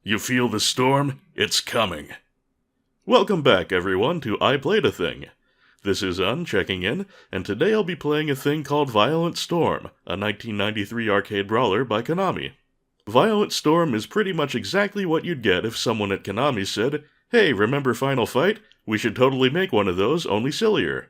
You feel the storm? It's coming. Welcome back, everyone, to I Played a Thing. This is Un checking in, and today I'll be playing a thing called Violent Storm, a 1993 arcade brawler by Konami. Violent Storm is pretty much exactly what you'd get if someone at Konami said, "Hey, remember Final Fight? We should totally make one of those, only sillier."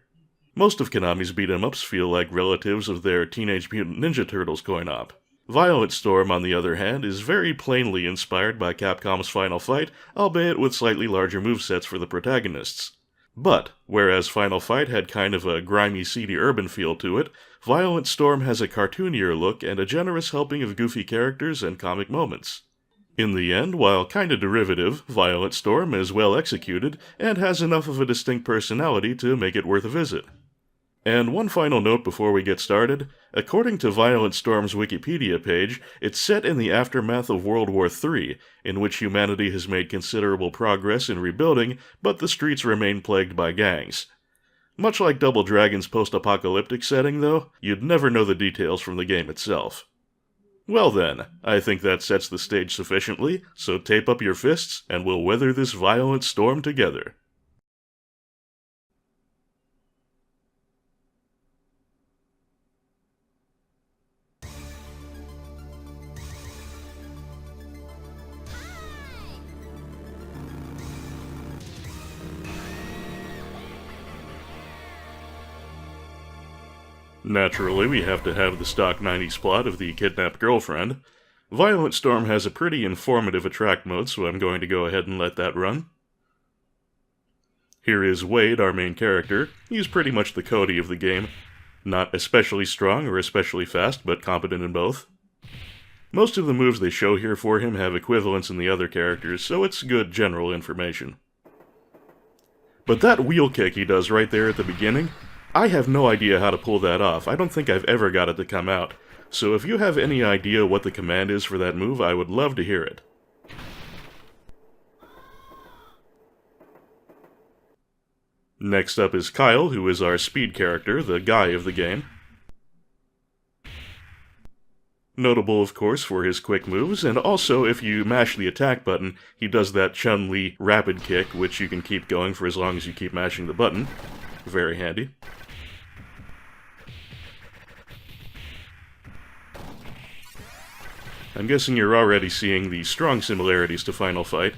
Most of Konami's beat-em-ups feel like relatives of their Teenage Mutant Ninja Turtles coin-op. Violent Storm, on the other hand, is very plainly inspired by Capcom's Final Fight, albeit with slightly larger movesets for the protagonists. But, whereas Final Fight had kind of a grimy, seedy urban feel to it, Violent Storm has a cartoonier look and a generous helping of goofy characters and comic moments. In the end, while kinda derivative, Violent Storm is well executed, and has enough of a distinct personality to make it worth a visit. And one final note before we get started, according to Violent Storm's Wikipedia page, it's set in the aftermath of World War III, in which humanity has made considerable progress in rebuilding, but the streets remain plagued by gangs. Much like Double Dragon's post-apocalyptic setting, though, you'd never know the details from the game itself. Well then, I think that sets the stage sufficiently, so tape up your fists, and we'll weather this violent storm together. Naturally, we have to have the stock 90s plot of the kidnapped girlfriend. Violent Storm has a pretty informative attract mode, so I'm going to go ahead and let that run. Here is Wade, our main character. He's pretty much the Cody of the game. Not especially strong or especially fast, but competent in both. Most of the moves they show here for him have equivalents in the other characters, so it's good general information. But that wheel kick he does right there at the beginning, I have no idea how to pull that off. I don't think I've ever got it to come out. So if you have any idea what the command is for that move, I would love to hear it. Next up is Kyle, who is our speed character, the guy of the game. Notable, of course, for his quick moves, and also if you mash the attack button, he does that Chun-Li rapid kick, which you can keep going for as long as you keep mashing the button. Very handy. I'm guessing you're already seeing the strong similarities to Final Fight.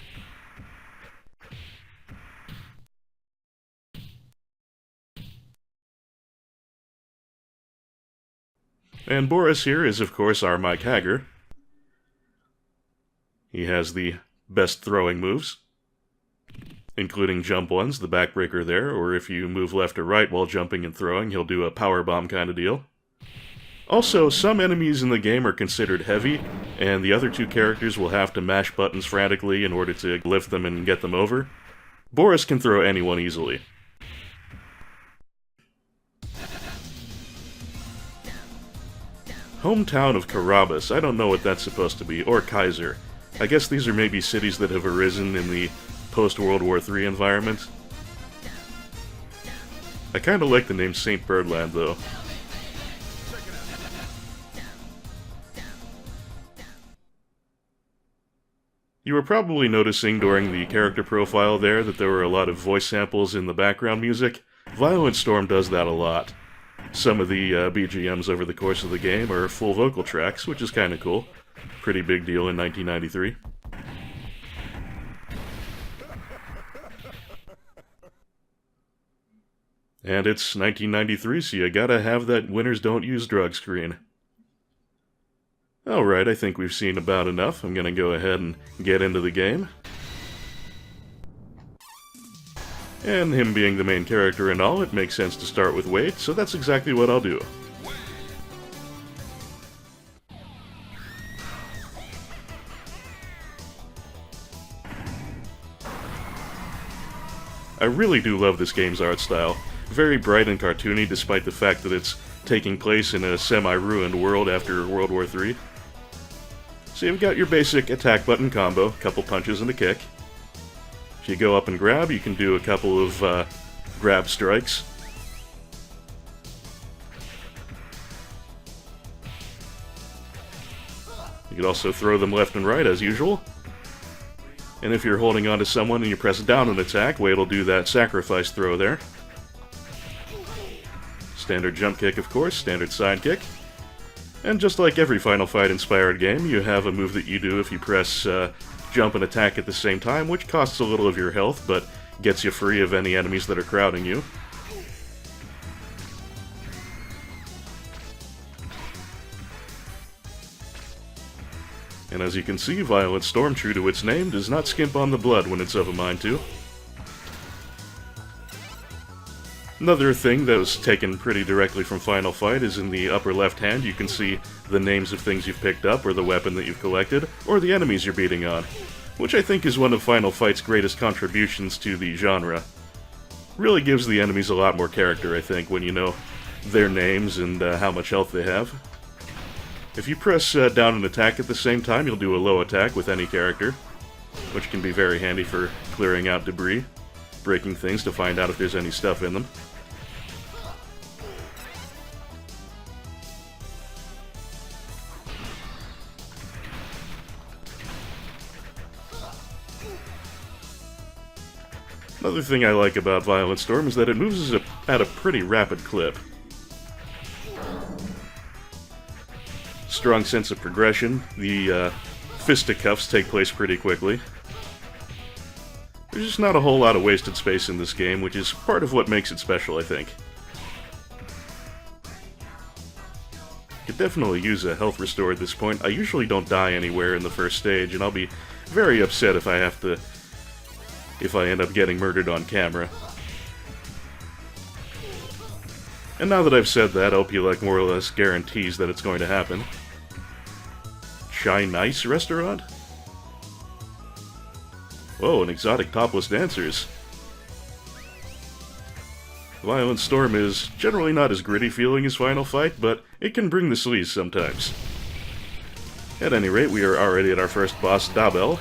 And Boris here is, of course, our Mike Hagger. He has the best throwing moves, including jump ones, the backbreaker there, or if you move left or right while jumping and throwing, he'll do a powerbomb kind of deal. Also, some enemies in the game are considered heavy, and the other two characters will have to mash buttons frantically in order to lift them and get them over. Boris can throw anyone easily. Hometown of Carabas, I don't know what that's supposed to be, or Kaiser. I guess these are maybe cities that have arisen in the post-World War III environment. I kinda like the name St. Birdland, though. You were probably noticing during the character profile there that there were a lot of voice samples in the background music. Violent Storm does that a lot. Some of the BGMs over the course of the game are full vocal tracks, which is kinda cool. Pretty big deal in 1993. And it's 1993, so you gotta have that winners don't use drugs screen. Alright, I think we've seen about enough. I'm gonna go ahead and get into the game. And him being the main character and all, it makes sense to start with Wade, so that's exactly what I'll do. I really do love this game's art style. Very bright and cartoony, despite the fact that it's taking place in a semi-ruined world after World War III. So you've got your basic attack button combo, couple punches and a kick. If you go up and grab, you can do a couple of grab strikes. You could also throw them left and right as usual. And if you're holding on to someone and you press down an attack, Wade'll do that sacrifice throw there. Standard jump kick, of course, standard side kick. And just like every Final Fight inspired game, you have a move that you do if you press jump and attack at the same time, which costs a little of your health, but gets you free of any enemies that are crowding you. And as you can see, Violent Storm, true to its name, does not skimp on the blood when it's of a mind to. Another thing that was taken pretty directly from Final Fight is in the upper left hand you can see the names of things you've picked up, or the weapon that you've collected, or the enemies you're beating on, which I think is one of Final Fight's greatest contributions to the genre. Really gives the enemies a lot more character, I think, when you know their names and how much health they have. If you press down and attack at the same time, you'll do a low attack with any character, which can be very handy for clearing out debris, breaking things to find out if there's any stuff in them. Another thing I like about Violent Storm is that it moves at a pretty rapid clip. Strong sense of progression. The fisticuffs take place pretty quickly. There's just not a whole lot of wasted space in this game, which is part of what makes it special, I think. Could definitely use a health restore at this point. I usually don't die anywhere in the first stage, and I'll be very upset if I end up getting murdered on camera. And now that I've said that, I hope you like more or less guarantees that it's going to happen. Shy Nice Restaurant? Whoa, an exotic topless dancers. Violent Storm is generally not as gritty feeling as Final Fight, but it can bring the sleaze sometimes. At any rate, we are already at our first boss, Dabel.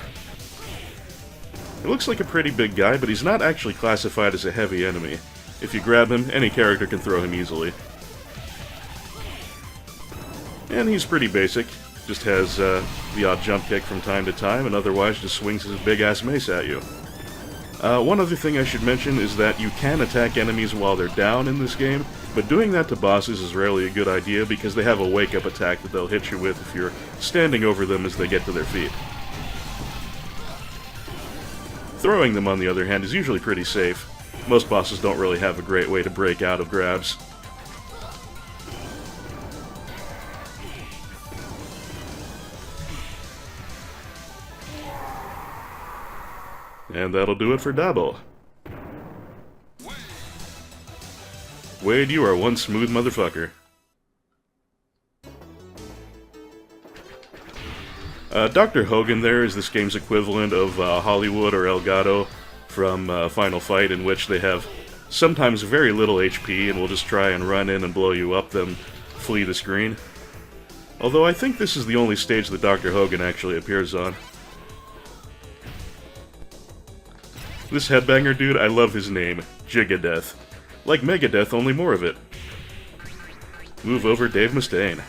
He looks like a pretty big guy, but he's not actually classified as a heavy enemy. If you grab him, any character can throw him easily. And he's pretty basic. Just has the odd jump kick from time to time, and otherwise just swings his big-ass mace at you. One other thing I should mention is that you can attack enemies while they're down in this game, but doing that to bosses is rarely a good idea because they have a wake-up attack that they'll hit you with if you're standing over them as they get to their feet. Throwing them, on the other hand, is usually pretty safe. Most bosses don't really have a great way to break out of grabs. And that'll do it for Dabo. Wade, you are one smooth motherfucker. Dr. Hogan there is this game's equivalent of Hollywood or Elgato from Final Fight, in which they have sometimes very little HP and will just try and run in and blow you up, then flee the screen. Although I think this is the only stage that Dr. Hogan actually appears on. This headbanger dude, I love his name, Gigadeath. Like Megadeth, only more of it. Move over, Dave Mustaine.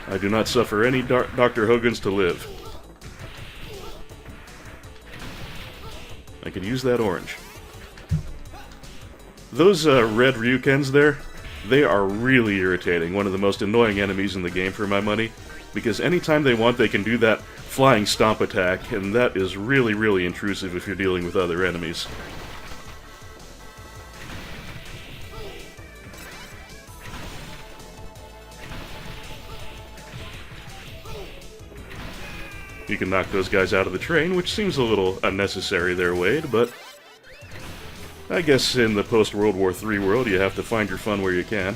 I do not suffer any Dr. Hogans to live. I could use that orange. Those red Ryukens there, they are really irritating. One of the most annoying enemies in the game for my money, because anytime they want they can do that flying stomp attack, and that is really, really intrusive if you're dealing with other enemies. You can knock those guys out of the train, which seems a little unnecessary there, Wade, but I guess in the post-World War III world, you have to find your fun where you can.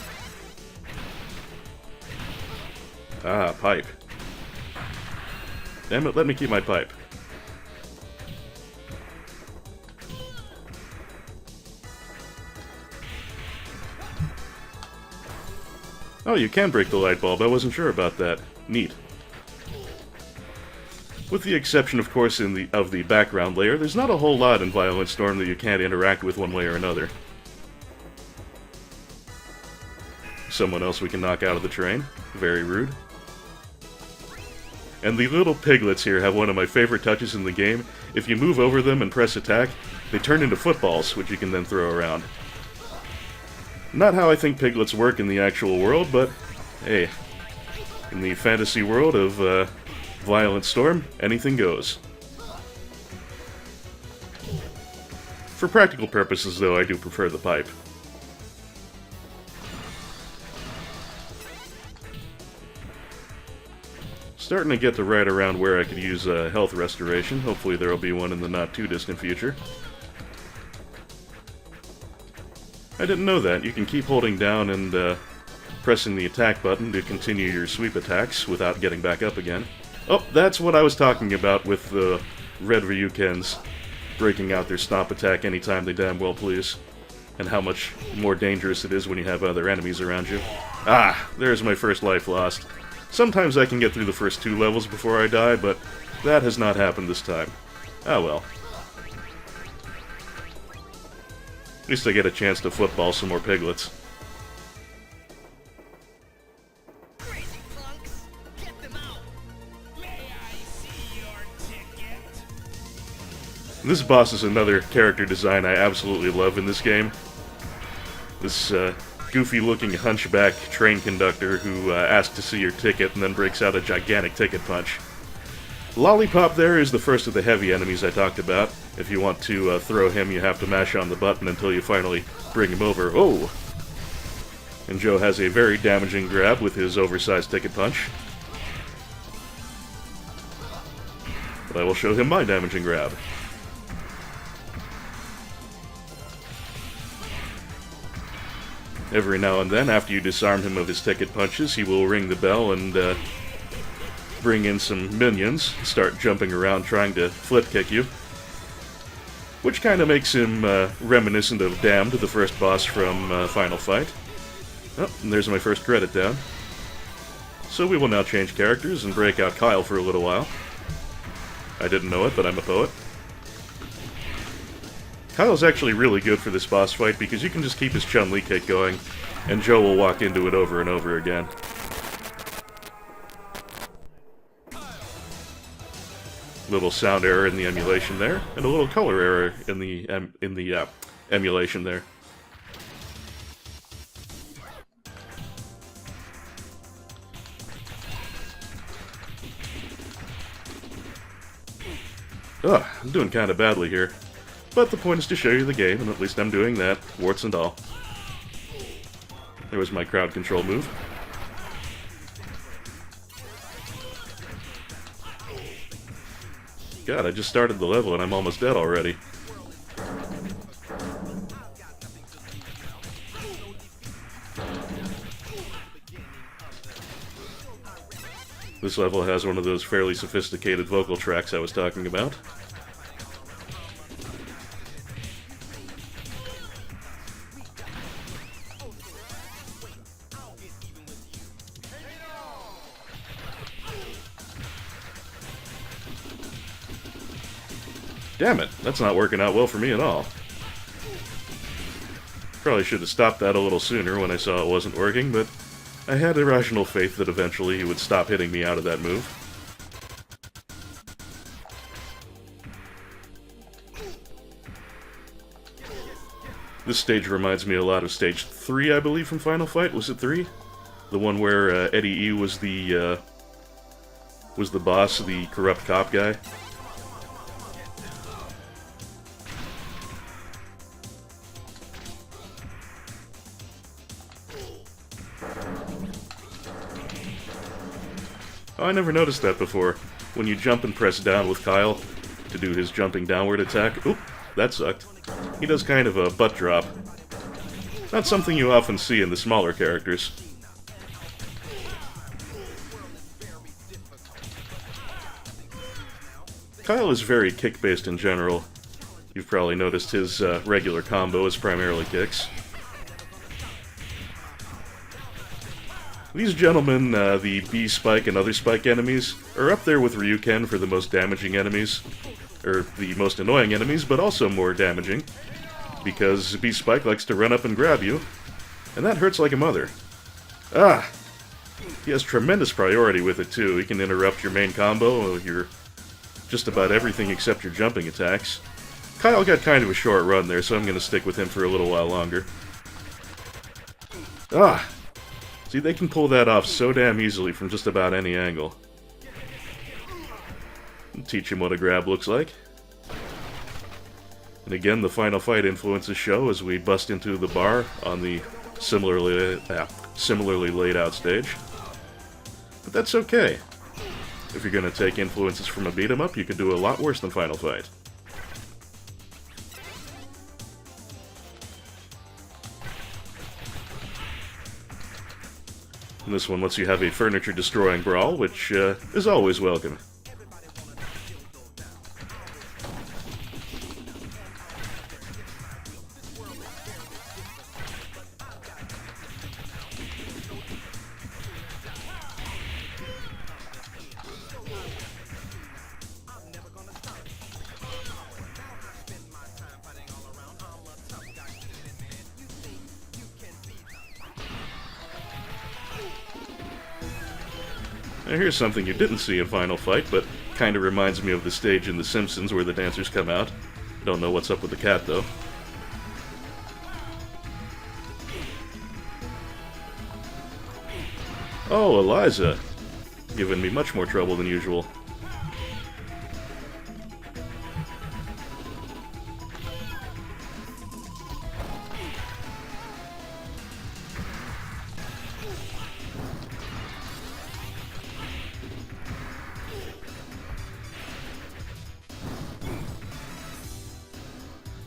Ah, pipe. Damn it, let me keep my pipe. Oh, you can break the light bulb. I wasn't sure about that. Neat. With the exception, of course, of the background layer, there's not a whole lot in Violent Storm that you can't interact with one way or another. Someone else we can knock out of the train. Very rude. And the little piglets here have one of my favorite touches in the game. If you move over them and press attack, they turn into footballs, which you can then throw around. Not how I think piglets work in the actual world, but hey, in the fantasy world of Violent Storm, anything goes. For practical purposes, though, I do prefer the pipe. Starting to get to right around where I could use health restoration. Hopefully there will be one in the not-too-distant future. I didn't know that. You can keep holding down and pressing the attack button to continue your sweep attacks without getting back up again. Oh, that's what I was talking about with the red Ryukens breaking out their stomp attack anytime they damn well please. And how much more dangerous it is when you have other enemies around you. Ah, there's my first life lost. Sometimes I can get through the first 2 levels before I die, but that has not happened this time. Ah well. At least I get a chance to football some more piglets. Crazy punks, get them out. May I see your ticket? This boss is another character design I absolutely love in this game. This goofy-looking hunchback train conductor who asks to see your ticket and then breaks out a gigantic ticket punch. Lollipop there is the first of the heavy enemies I talked about. If you want to throw him, you have to mash on the button until you finally bring him over. Oh! And Joe has a very damaging grab with his oversized ticket punch. But I will show him my damaging grab. Every now and then, after you disarm him of his ticket punches, he will ring the bell and bring in some minions, start jumping around trying to flip kick you. Which kind of makes him reminiscent of Damned, the first boss from Final Fight. Oh, and there's my first credit down. So we will now change characters and break out Kyle for a little while. I didn't know it, but I'm a poet. Kyle's actually really good for this boss fight because you can just keep his Chun-Li kick going, and Joe will walk into it over and over again. Little sound error in the emulation there, and a little color error in the emulation there. Ugh, I'm doing kind of badly here. But the point is to show you the game, and at least I'm doing that, warts and all. There was my crowd control move. God, I just started the level and I'm almost dead already. This level has one of those fairly sophisticated vocal tracks I was talking about. Damn it, that's not working out well for me at all. Probably should have stopped that a little sooner when I saw it wasn't working, but I had irrational faith that eventually he would stop hitting me out of that move. This stage reminds me a lot of stage 3, I believe, from Final Fight. Was it 3? The one where Eddie E was the boss, the corrupt cop guy. Oh, I never noticed that before. When you jump and press down with Kyle to do his jumping downward attack. Oop, that sucked. He does kind of a butt drop. Not something you often see in the smaller characters. Kyle is very kick-based in general. You've probably noticed his regular combo is primarily kicks. These gentlemen, the B-Spike and other Spike enemies, are up there with Ryuken for the most damaging enemies. Or the most annoying enemies, but also more damaging. Because B-Spike likes to run up and grab you, and that hurts like a mother. Ah! He has tremendous priority with it, too. He can interrupt your main combo with your just about everything except your jumping attacks. Kyle got kind of a short run there, so I'm going to stick with him for a little while longer. Ah! See, they can pull that off so damn easily from just about any angle. Teach him what a grab looks like. And again, the final fight influences show as we bust into the bar on the similarly laid out stage. But that's okay. If you're going to take influences from a beat 'em up, you could do a lot worse than Final Fight. And this one lets you have a furniture-destroying brawl, which is always welcome. Now here's something you didn't see in Final Fight, but kinda reminds me of the stage in The Simpsons where the dancers come out. Don't know what's up with the cat, though. Oh, Eliza! Giving me much more trouble than usual.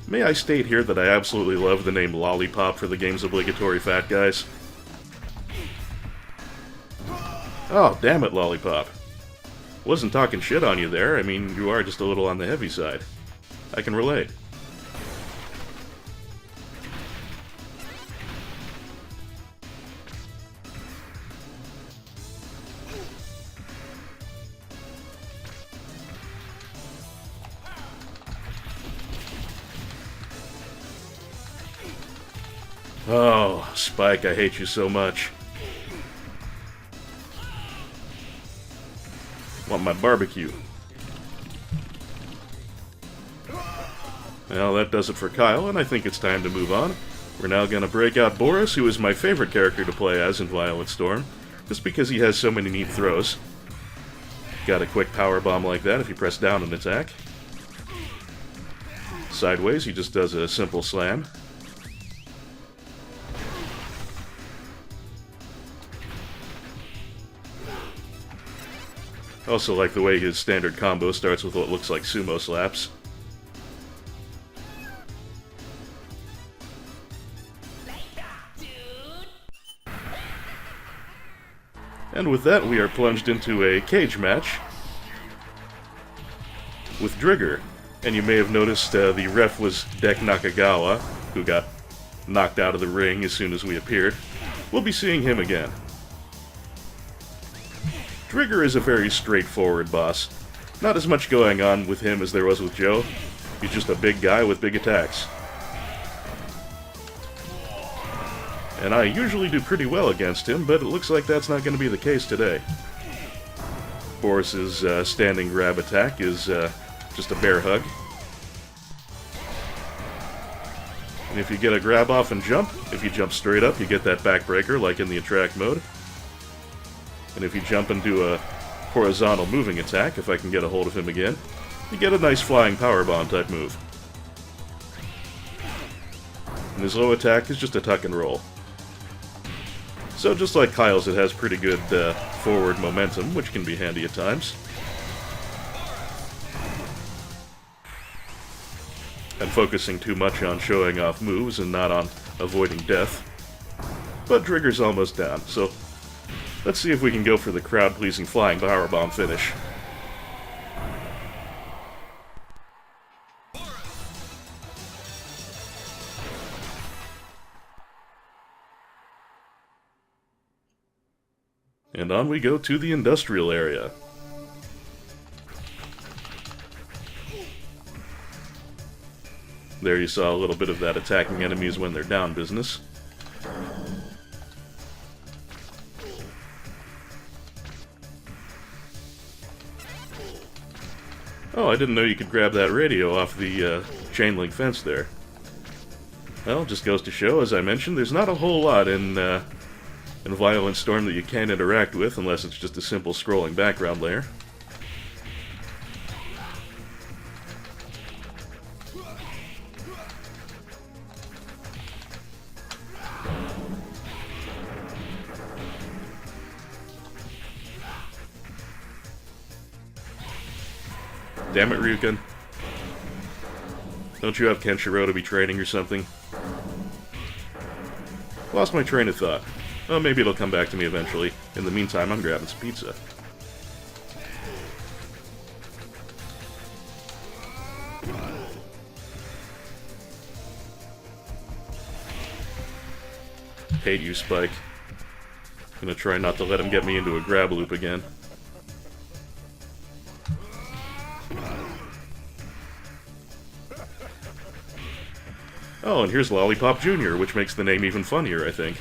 May I state here that I absolutely love the name Lollipop for the game's obligatory fat guys? Oh, damn it, Lollipop. Wasn't talking shit on you there. I mean, you are just a little on the heavy side. I can relate. Oh, Spike, I hate you so much. Want my barbecue. Well, that does it for Kyle, and I think it's time to move on. We're now going to break out Boris, who is my favorite character to play as in Violent Storm, just because he has so many neat throws. Got a quick power bomb like that if you press down an attack. Sideways, he just does a simple slam. Also like the way his standard combo starts with what looks like sumo slaps. And with that, we are plunged into a cage match with Drigger. And you may have noticed the ref was Dek Nakagawa, who got knocked out of the ring as soon as we appeared. We'll be seeing him again. Drigger is a very straightforward boss. Not as much going on with him as there was with Joe. He's just a big guy with big attacks. And I usually do pretty well against him, but it looks like that's not going to be the case today. Boris's standing grab attack is just a bear hug. And if you get a grab off and jump, if you jump straight up, you get that backbreaker like in the attract mode. And if you jump and do a horizontal moving attack, if I can get a hold of him again, you get a nice flying powerbomb type move. And his low attack is just a tuck and roll. So just like Kyle's, it has pretty good forward momentum, which can be handy at times. And focusing too much on showing off moves and not on avoiding death. But Drigger's almost down, so let's see if we can go for the crowd-pleasing flying powerbomb finish. And on we go to the industrial area. There you saw a little bit of that attacking enemies when they're down business. Oh, I didn't know you could grab that radio off the chain link fence there. Well, just goes to show, as I mentioned, there's not a whole lot in Violent Storm that you can't interact with unless it's just a simple scrolling background layer. Damn it, Ryuken. Don't you have Kenshiro to be training or something? Lost my train of thought. Oh, maybe it'll come back to me eventually. In the meantime, I'm grabbing some pizza. Hate you, Spike. Gonna try not to let him get me into a grab loop again. Oh, and here's Lollipop Jr., which makes the name even funnier, I think.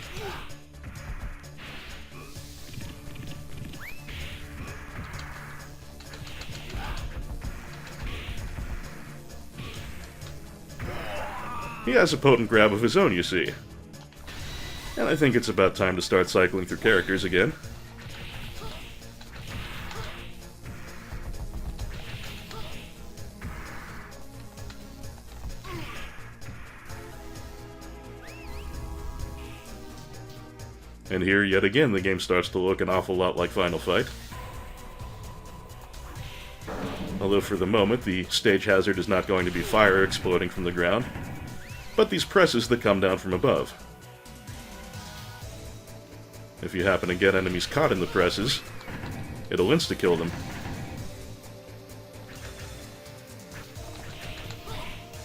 He has a potent grab of his own, you see. And I think it's about time to start cycling through characters again. And here, yet again, the game starts to look an awful lot like Final Fight. Although for the moment, the stage hazard is not going to be fire exploding from the ground, but these presses that come down from above. If you happen to get enemies caught in the presses, it'll insta-kill them.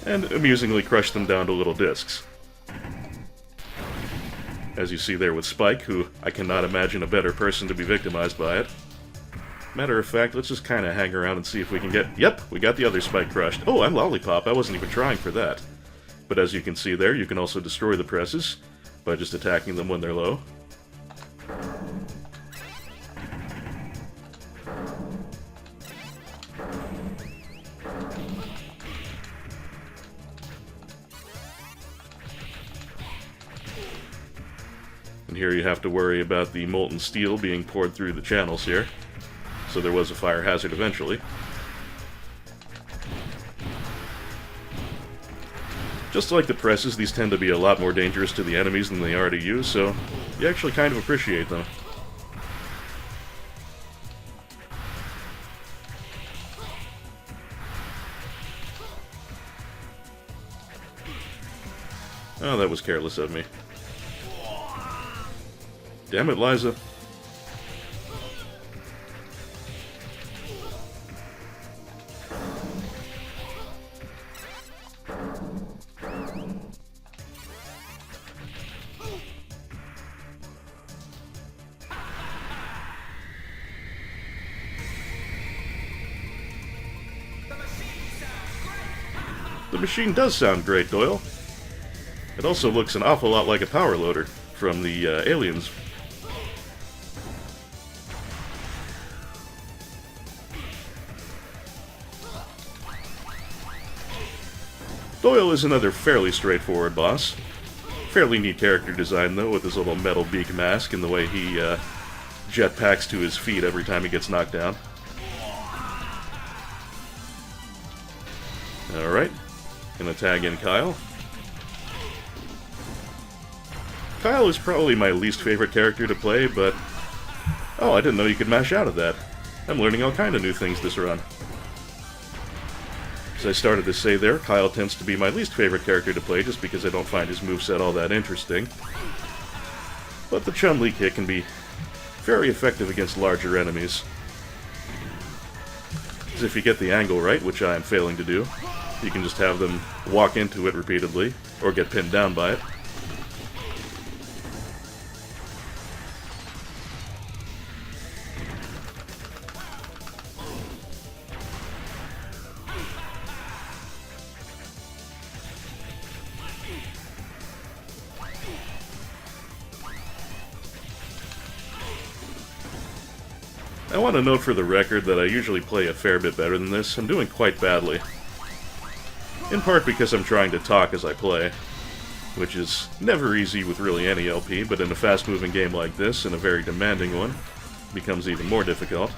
And amusingly crush them down to little discs. As you see there with Spike, who I cannot imagine a better person to be victimized by it. Matter of fact, let's just kind of hang around and see if we can get... Yep, we got the other Spike crushed. Oh, I'm Lollipop, I wasn't even trying for that. But as you can see there, you can also destroy the presses by just attacking them when they're low. And here you have to worry about the molten steel being poured through the channels here. So there was a fire hazard eventually. Just like the presses, these tend to be a lot more dangerous to the enemies than they are to you, so you actually kind of appreciate them. Oh, that was careless of me. Damn it, Liza. The machine does sound great, Doyle. It also looks an awful lot like a power loader from the Aliens. Doyle is another fairly straightforward boss. Fairly neat character design, though, with his little metal beak mask and the way he jetpacks to his feet every time he gets knocked down. Alright, gonna tag in Kyle. Kyle is probably my least favorite character to play, but... Oh, I didn't know you could mash out of that. I'm learning all kind of new things this run. As I started to say there, Kyle tends to be my least favorite character to play just because I don't find his moveset all that interesting. But the Chun-Li kick can be very effective against larger enemies. Because if you get the angle right, which I am failing to do, you can just have them walk into it repeatedly, or get pinned down by it. I want to note for the record that I usually play a fair bit better than this. I'm doing quite badly. In part because I'm trying to talk as I play, which is never easy with really any LP, but in a fast-moving game like this, and a very demanding one, it becomes even more difficult.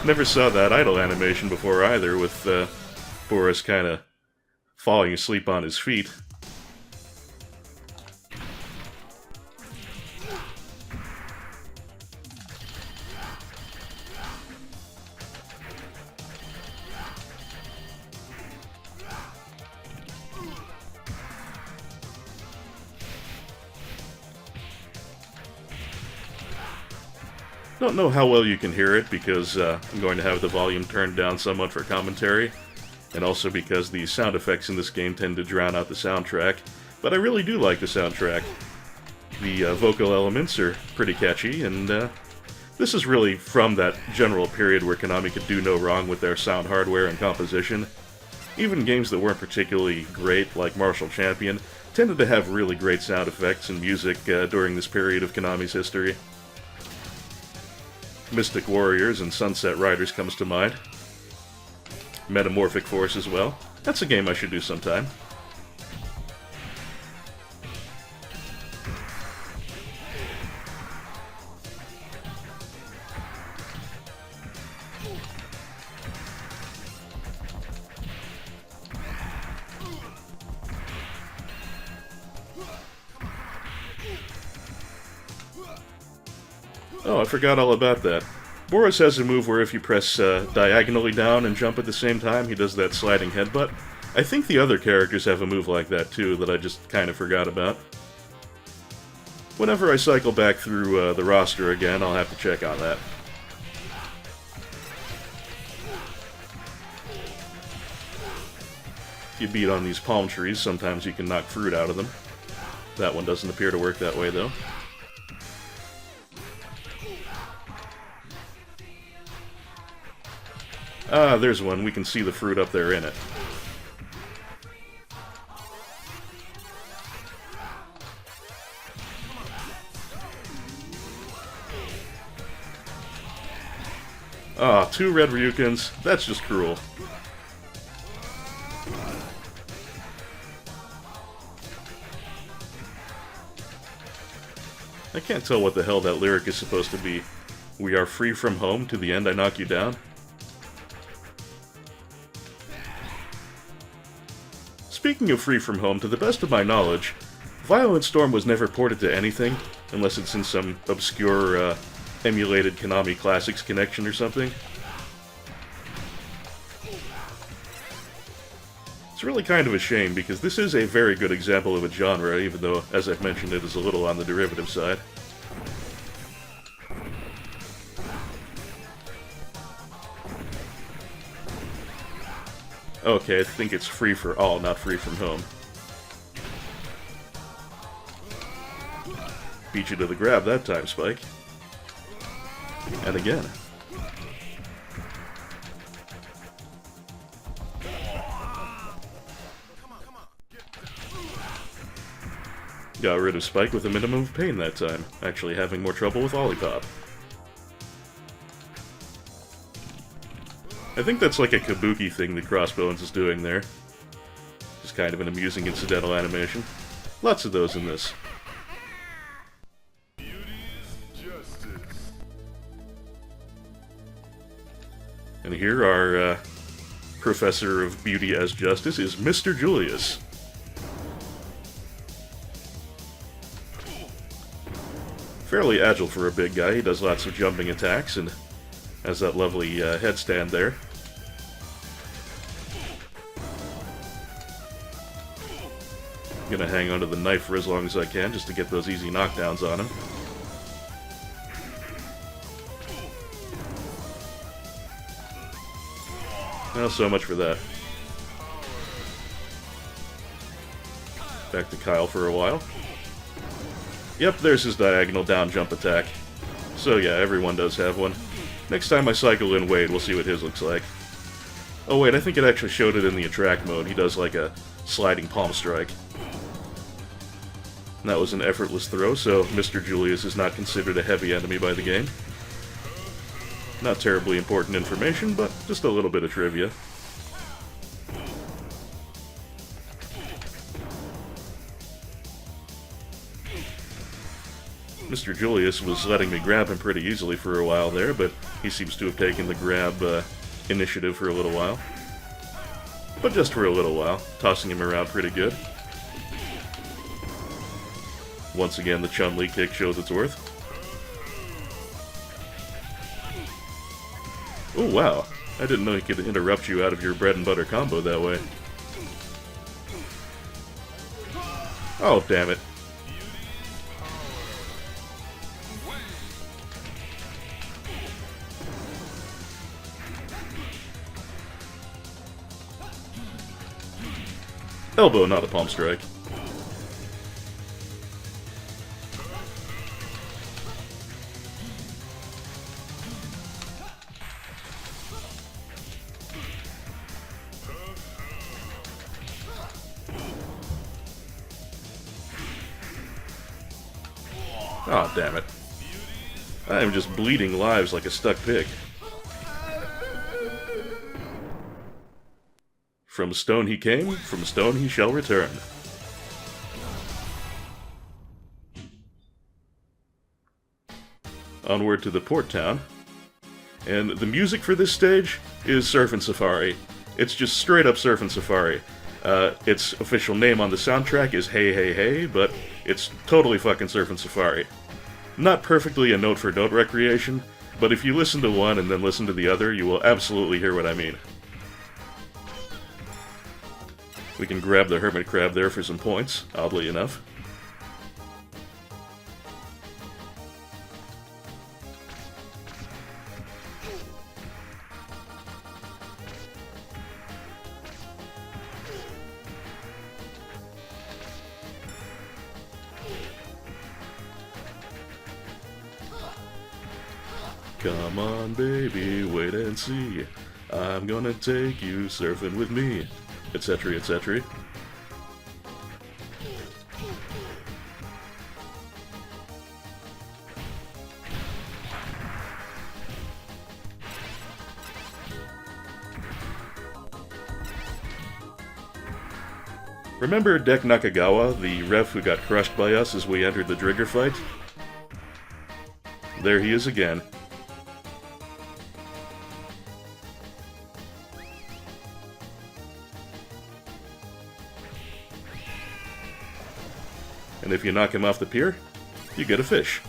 Never saw that idle animation before either, with Boris kind of falling asleep on his feet. Don't know how well you can hear it because I'm going to have the volume turned down somewhat for commentary, and also because the sound effects in this game tend to drown out the soundtrack, but I really do like the soundtrack. The vocal elements are pretty catchy, and this is really from that general period where Konami could do no wrong with their sound hardware and composition. Even games that weren't particularly great, like Martial Champion, tended to have really great sound effects and music during this period of Konami's history. Mystic Warriors and Sunset Riders comes to mind. Metamorphic Force as well. That's a game I should do sometime. Oh, I forgot all about that. Boris has a move where if you press diagonally down and jump at the same time, he does that sliding headbutt. I think the other characters have a move like that too, that I just kind of forgot about. Whenever I cycle back through the roster again, I'll have to check on that. If you beat on these palm trees, sometimes you can knock fruit out of them. That one doesn't appear to work that way, though. Ah, there's one. We can see the fruit up there in it. Ah, 2 red Ryukins. That's just cruel. I can't tell what the hell that lyric is supposed to be. We are free from home, to the end I knock you down. Speaking of Free From Home, to the best of my knowledge, Violent Storm was never ported to anything, unless it's in some obscure, emulated Konami Classics connection or something. It's really kind of a shame, because this is a very good example of a genre, even though, as I've mentioned, it is a little on the derivative side. Okay, I think it's Free for All, not Free From Home. Beat you to the grab that time, Spike. And again. Got rid of Spike with a minimum of pain that time, actually having more trouble with Olipop. I think that's like a kabuki thing that Crossbones is doing there. Just kind of an amusing incidental animation. Lots of those in this. And here our Professor of Beauty as Justice is Mr. Julius. Fairly agile for a big guy, he does lots of jumping attacks and has that lovely headstand there. Gonna hang onto the knife for as long as I can just to get those easy knockdowns on him. Well, so much for that. Back to Kyle for a while. Yep, there's his diagonal down jump attack. So yeah, everyone does have one. Next time I cycle in Wade, we'll see what his looks like. Oh wait, I think it actually showed it in the attract mode. He does like a sliding palm strike. And that was an effortless throw, so Mr. Julius is not considered a heavy enemy by the game. Not terribly important information, but just a little bit of trivia. Mr. Julius was letting me grab him pretty easily for a while there, but he seems to have taken the grab initiative for a little while. But just for a little while, tossing him around pretty good. Once again, the Chun-Li kick shows its worth. Oh wow, I didn't know he could interrupt you out of your bread and butter combo that way. Oh, damn it. Elbow, not a palm strike. Aw, oh, damn it. I am just bleeding lives like a stuck pig. From stone he came, from stone he shall return. Onward to the port town. And the music for this stage is Surfin' Safari. It's just straight up Surfin' Safari. Its official name on the soundtrack is Hey Hey Hey, but it's totally fucking Surfin' Safari. Not perfectly a note-for-note recreation, but if you listen to one and then listen to the other, you will absolutely hear what I mean. We can grab the hermit crab there for some points, oddly enough. Come on, baby, wait and see. I'm gonna take you surfing with me, etc., etc. Remember Dek Nakagawa, the ref who got crushed by us as we entered the Drigger fight? There he is again. And if you knock him off the pier, you get a fish.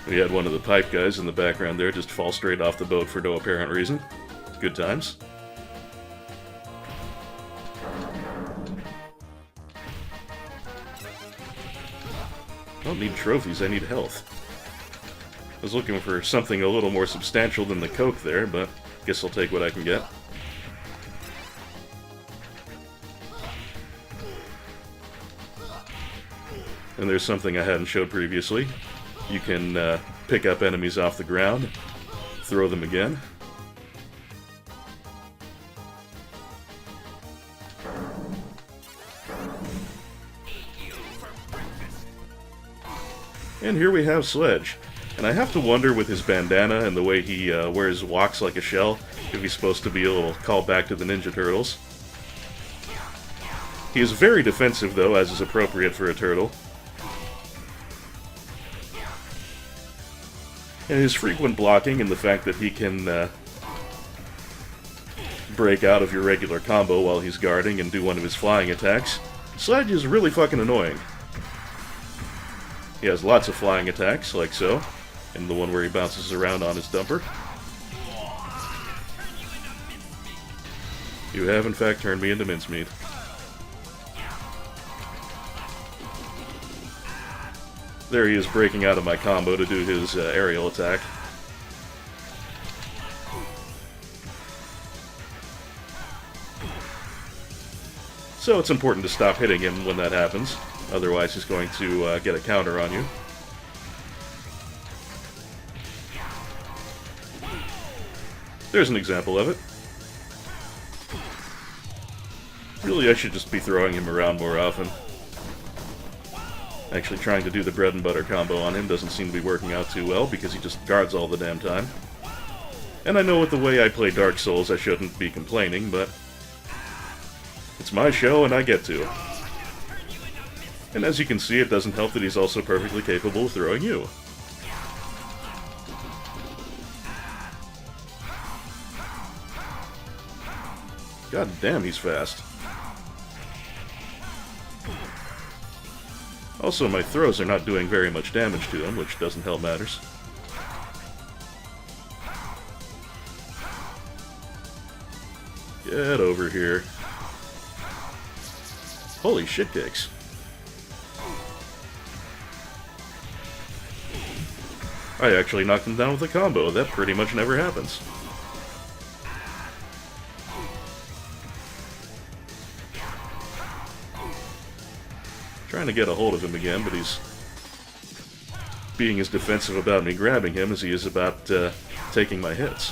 We had one of the pipe guys in the background there just fall straight off the boat for no apparent reason. Good times. I don't need trophies, I need health. I was looking for something a little more substantial than the Coke there, but guess I'll take what I can get. And there's something I hadn't showed previously. You can pick up enemies off the ground, throw them again. And here we have Sledge. And I have to wonder with his bandana and the way he walks like a shell, if he's supposed to be a little callback to the Ninja Turtles. He is very defensive, though, as is appropriate for a turtle. And his frequent blocking and the fact that he can break out of your regular combo while he's guarding and do one of his flying attacks. Sledge is really fucking annoying. He has lots of flying attacks, like so, and the one where he bounces around on his dumper. You have, in fact, turned me into mincemeat. There he is breaking out of my combo to do his aerial attack. So it's important to stop hitting him when that happens, otherwise he's going to get a counter on you. There's an example of it. Really, I should just be throwing him around more often. Actually, trying to do the bread and butter combo on him doesn't seem to be working out too well, because he just guards all the damn time. And I know with the way I play Dark Souls I shouldn't be complaining, but it's my show and I get to. And as you can see, it doesn't help that he's also perfectly capable of throwing you. God damn, he's fast. Also, my throws are not doing very much damage to him, which doesn't help matters. Get over here. Holy shit cakes. I actually knocked him down with a combo. That pretty much never happens. Trying to get a hold of him again, but he's being as defensive about me grabbing him as he is about taking my hits.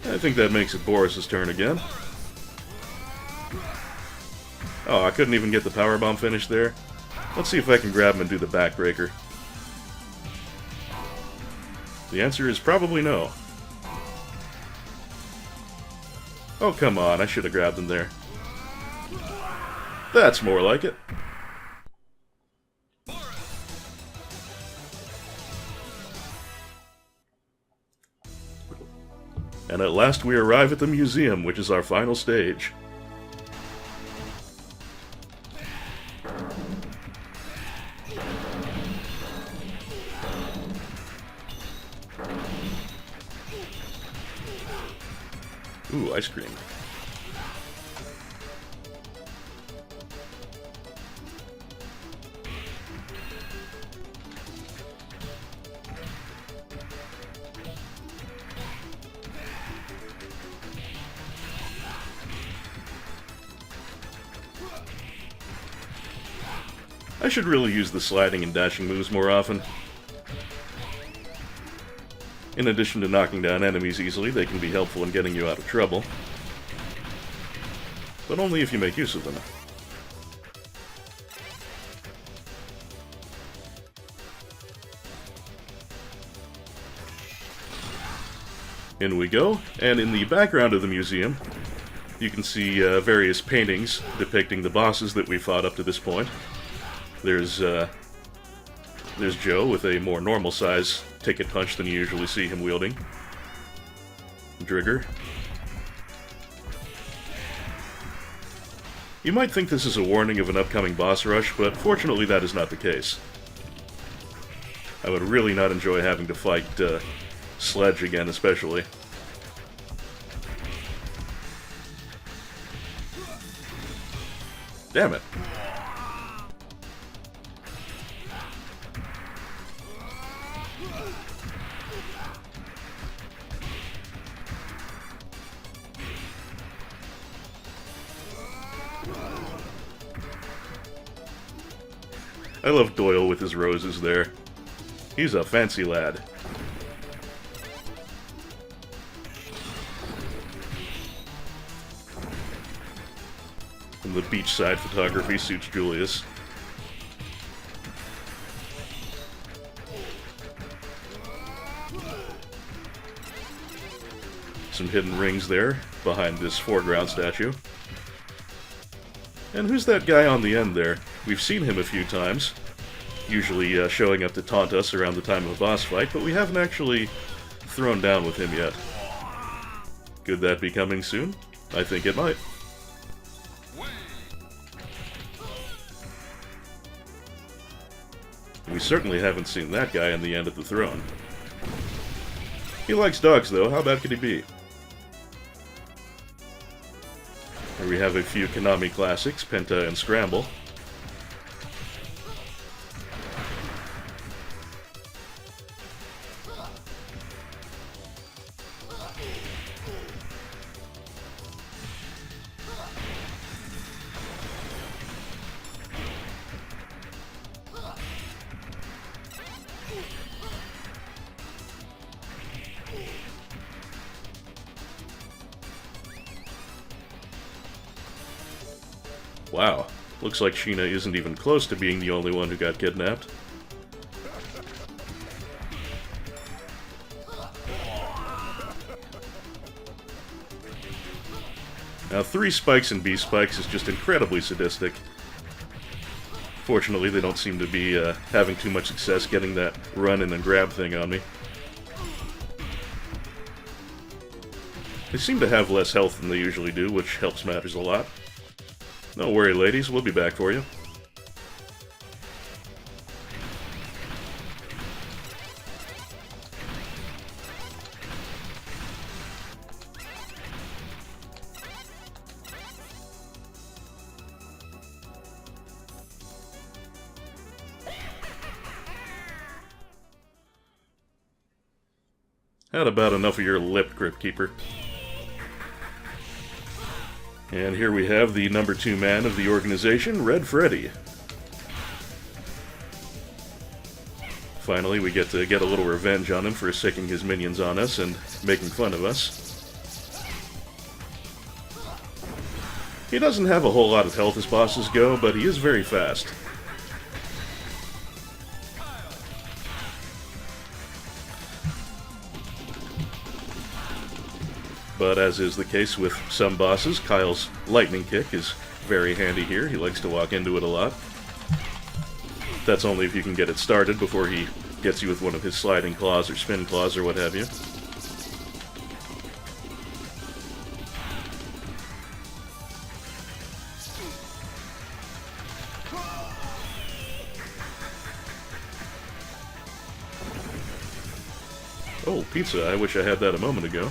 I think that makes it Boris's turn again. Oh, I couldn't even get the powerbomb finish there. Let's see if I can grab him and do the backbreaker. The answer is probably no. Oh, come on, I should have grabbed him there. That's more like it. And at last we arrive at the museum, which is our final stage. Ooh, ice cream. I should really use the sliding and dashing moves more often. In addition to knocking down enemies easily, they can be helpful in getting you out of trouble. But only if you make use of them. In we go, and in the background of the museum, you can see various paintings depicting the bosses that we fought up to this point. There's Joe with a more normal size ticket punch than you usually see him wielding. Drigger. You might think this is a warning of an upcoming boss rush, but fortunately that is not the case. I would really not enjoy having to fight Sledge again, especially. Damn it. I love Doyle with his roses there. He's a fancy lad. And the beachside photography suits Julius. Some hidden rings there, behind this foreground statue. And who's that guy on the end there? We've seen him a few times, usually showing up to taunt us around the time of a boss fight, but we haven't actually thrown down with him yet. Could that be coming soon? I think it might. We certainly haven't seen that guy on the end of the throne. He likes dogs, though. How bad could he be? Here we have a few Konami classics, Penta and Scramble. Wow, looks like Sheena isn't even close to being the only one who got kidnapped. Now 3 spikes and B spikes is just incredibly sadistic. Fortunately, they don't seem to be having too much success getting that run in and grab thing on me. They seem to have less health than they usually do, which helps matters a lot. Don't worry, ladies, we'll be back for you. Had about enough of your lip, Crypt Keeper. And here we have the number 2 man of the organization, Red Freddy. Finally, we get to get a little revenge on him for sicking his minions on us and making fun of us. He doesn't have a whole lot of health as bosses go, but he is very fast. But as is the case with some bosses, Kyle's lightning kick is very handy here. He likes to walk into it a lot. That's only if you can get it started before he gets you with one of his sliding claws or spin claws or what have you. Oh, pizza. I wish I had that a moment ago.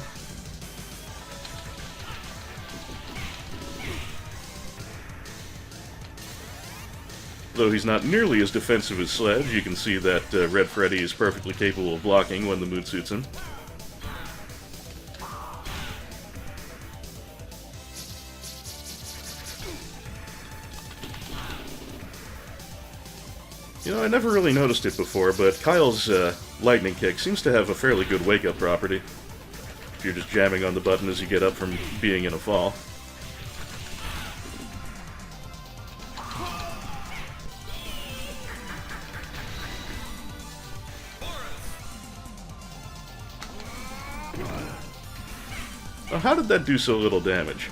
Though he's not nearly as defensive as Sledge, you can see that Red Freddy is perfectly capable of blocking when the mood suits him. You know, I never really noticed it before, but Kyle's lightning kick seems to have a fairly good wake-up property. If you're just jamming on the button as you get up from being in a fall. Now, how did that do so little damage?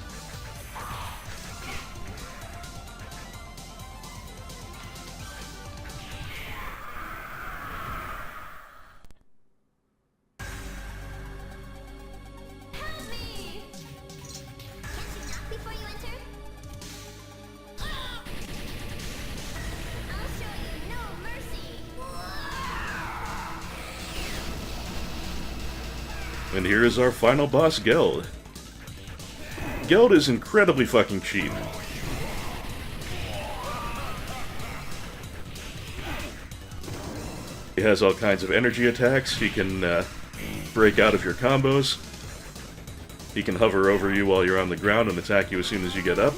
And here is our final boss, Geld. Geld is incredibly fucking cheap. He has all kinds of energy attacks. He can break out of your combos. He can hover over you while you're on the ground and attack you as soon as you get up.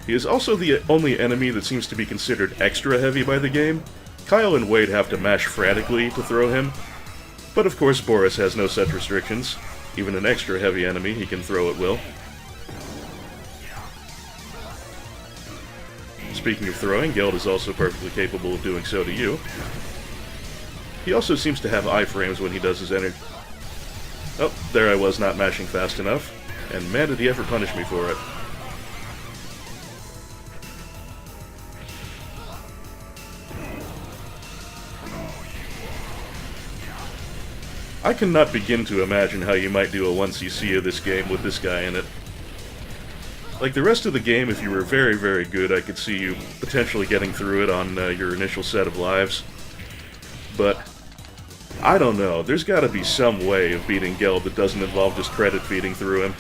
He is also the only enemy that seems to be considered extra heavy by the game. Kyle and Wade have to mash frantically to throw him. But of course, Boris has no such restrictions. Even an extra heavy enemy he can throw at will. Speaking of throwing, Geld is also perfectly capable of doing so to you. He also seems to have iframes when he does his energy. Oh, there I was not mashing fast enough. And man, did he ever punish me for it. I cannot begin to imagine how you might do a 1cc of this game with this guy in it. Like the rest of the game, if you were very, very good, I could see you potentially getting through it on your initial set of lives. But I don't know, there's gotta be some way of beating Geld that doesn't involve just credit feeding through him.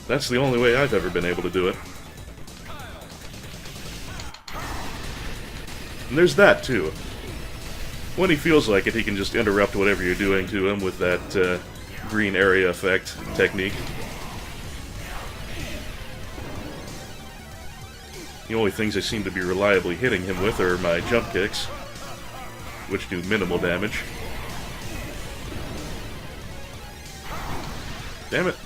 That's the only way I've ever been able to do it. And there's that, too. When he feels like it, he can just interrupt whatever you're doing to him with that green area effect technique. The only things I seem to be reliably hitting him with are my jump kicks, which do minimal damage. Damn it.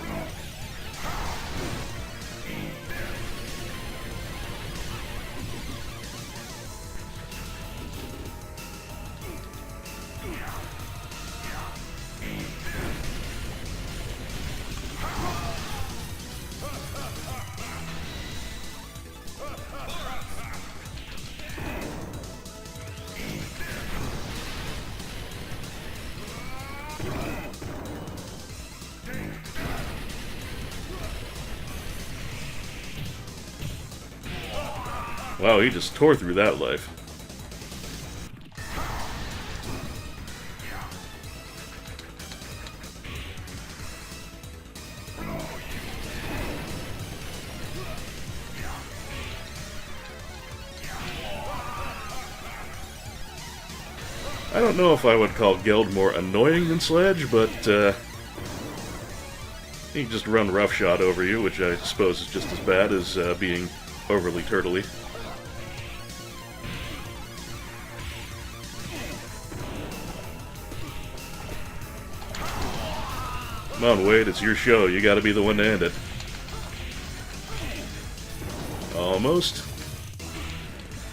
Wow, he just tore through that life. I don't know if I would call Geld more annoying than Sledge, but he can just run roughshod over you, which I suppose is just as bad as being overly turtley. Come on, Wade, it's your show. You gotta be the one to end it. Almost.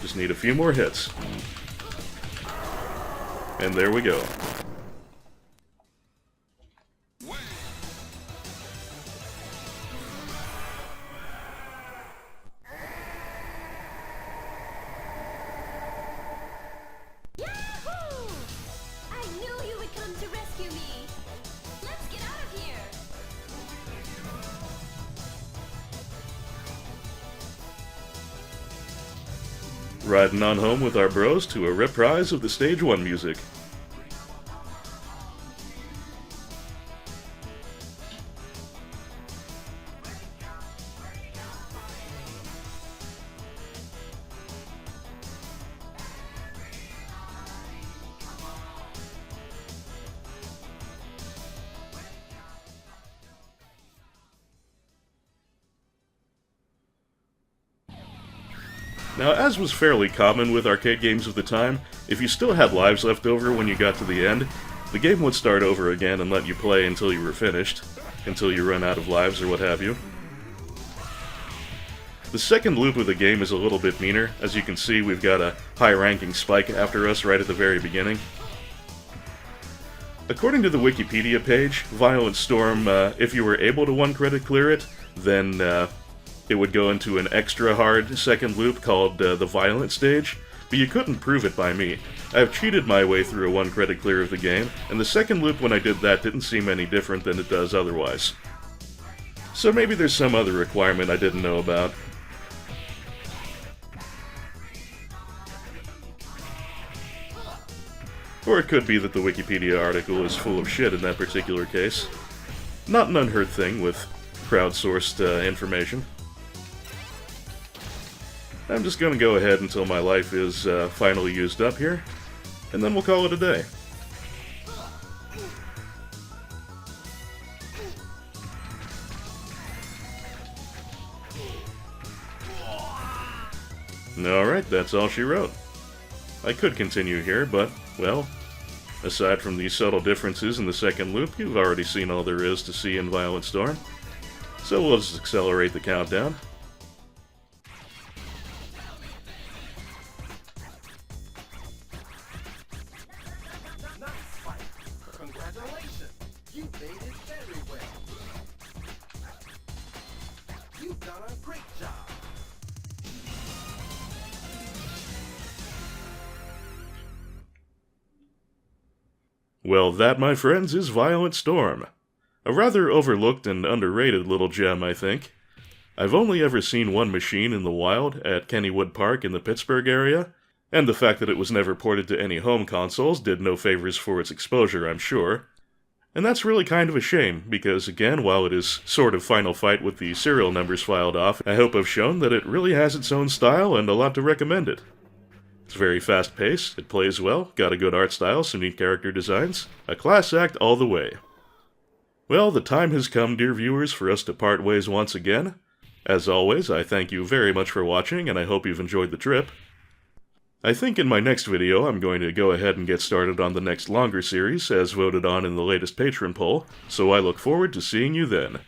Just need a few more hits. And there we go. Yahoo! I knew you would come to rescue me. Let's get out of here. Riding on home with our bros to a reprise of the Stage 1 music. Now, as was fairly common with arcade games of the time, if you still had lives left over when you got to the end, the game would start over again and let you play until you were finished, until you run out of lives or what have you. The second loop of the game is a little bit meaner. As you can see, we've got a high-ranking Spike after us right at the very beginning. According to the Wikipedia page, Violent Storm, if you were able to one-credit clear it, then it would go into an extra hard second loop called the Violent Stage, but you couldn't prove it by me. I've cheated my way through a one-credit clear of the game, and the second loop when I did that didn't seem any different than it does otherwise. So maybe there's some other requirement I didn't know about. Or it could be that the Wikipedia article is full of shit in that particular case. Not an unheard thing with crowdsourced information. I'm just gonna go ahead until my life is finally used up here, and then we'll call it a day. Alright, that's all she wrote. I could continue here, but, well, aside from these subtle differences in the second loop, you've already seen all there is to see in Violent Storm. So we'll just accelerate the countdown. Congratulations! You made it very well. You've done a great job. Well, that, my friends, is Violent Storm. A rather overlooked and underrated little gem, I think. I've only ever seen one machine in the wild at Kennywood Park in the Pittsburgh area, and the fact that it was never ported to any home consoles did no favors for its exposure, I'm sure. And that's really kind of a shame, because again, while it is sort of Final Fight with the serial numbers filed off, I hope I've shown that it really has its own style and a lot to recommend it. It's very fast-paced, it plays well, got a good art style, some neat character designs, a class act all the way. Well, the time has come, dear viewers, for us to part ways once again. As always, I thank you very much for watching, and I hope you've enjoyed the trip. I think in my next video I'm going to go ahead and get started on the next longer series, as voted on in the latest patron poll, so I look forward to seeing you then.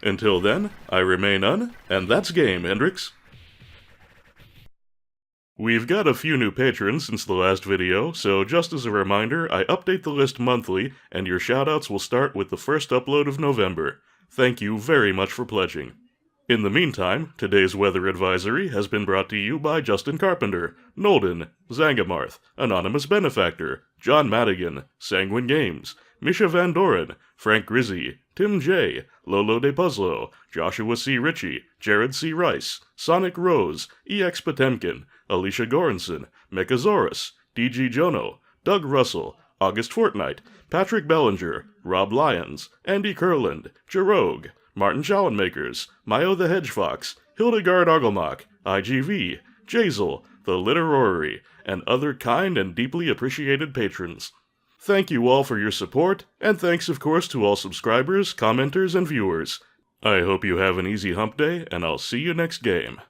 Until then, I remain and that's game, Hendrix. We've got a few new patrons since the last video, so just as a reminder, I update the list monthly, and your shoutouts will start with the first upload of November. Thank you very much for pledging. In the meantime, today's weather advisory has been brought to you by Justin Carpenter, Nolden, Zangamarth, Anonymous Benefactor, John Madigan, Sanguine Games, Misha Van Doren, Frank Grizzy, Tim J., Lolo De Puzzlo, Joshua C. Ritchie, Jared C. Rice, Sonic Rose, EX Potemkin, Alicia Goranson, Mechasaurus, DG Jono, Doug Russell, August Fortnight, Patrick Bellinger, Rob Lyons, Andy Kurland, Jarogue, Martin Schallenmakers, Mayo the Hedgefox, Hildegard Ogelmach, IGV, Jazel, The Literary, and other kind and deeply appreciated patrons. Thank you all for your support, and thanks of course to all subscribers, commenters, and viewers. I hope you have an easy hump day, and I'll see you next game.